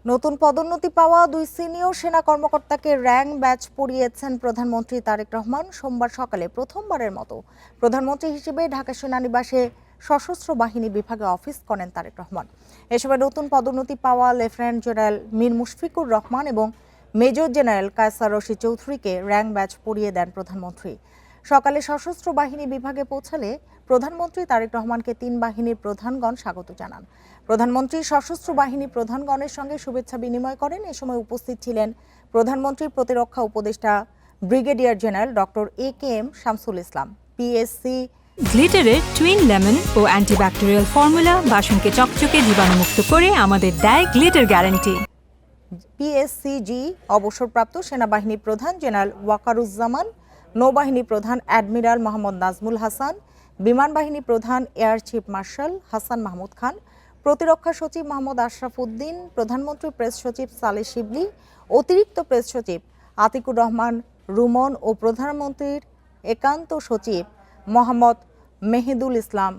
নতুন পদোন্নতি পাওয়া দুই সিনিয়র সেনা কর্মকর্তাকে র্যাঙ্ক ব্যাচ পরিয়েছেন প্রধানমন্ত্রী তারেক রহমান। সোমবার সকালে প্রথমবারের মতো প্রধানমন্ত্রী হিসেবে ঢাকা সেনানিবাসে সশস্ত্র বাহিনী বিভাগে অফিস করেন তারেক রহমান। এ সময় নতুন পদোন্নতি পাওয়া লেফটেন্যান্ট জেনারেল মীর মুশফিকুর রহমান এবং মেজর জেনারেল কায়সার রশিদ চৌধুরীকে র্যাঙ্ক ব্যাচ পরিয়ে দেন প্রধানমন্ত্রী। সকালে সশস্ত্র বাহিনী বিভাগে পৌঁছালে প্রধানমন্ত্রী তারেক রহমানকে তিন বাহিনীর প্রধানগণ স্বাগত জানান। প্রধানমন্ত্রী সশস্ত্র বাহিনী প্রধানগণের সঙ্গে শুভেচ্ছা বিনিময় করেন। এ সময় উপস্থিত ছিলেন প্রধানমন্ত্রীর প্রতিরক্ষা উপদেষ্টা brigadier general doctor AKM. Shamsul Islam. PSC গ্লিটারের টুইন লেমন ও অ্যান্টিব্যাকটেরিয়াল ফর্মুলা বাসনকে চকচকে জীবাণুমুক্ত করে আমাদের দেয় গ্লিটার গ্যারান্টি। পিএসসিজি অবসরপ্রাপ্ত সেনাবাহিনী প্রধান জেনারেল ওয়াকারুজ্জামান, নৌবাহিনী প্রধান অ্যাডমিরাল মোহাম্মদ নাজমুল হাসান, বিমান বাহিনী প্রধান air chief marshal Hasan Mahmud Khan, প্রতিরক্ষা সচিব মোহাম্মদ আশরাফ উদ্দিন, প্রধানমন্ত্রীর প্রেস সচিব সালেহ শিবলি, অতিরিক্ত প্রেস সচিব আতিকুর রহমান রুমন ও প্রধানমন্ত্রীর একান্ত সচিব মোহাম্মদ মেহেদুল ইসলাম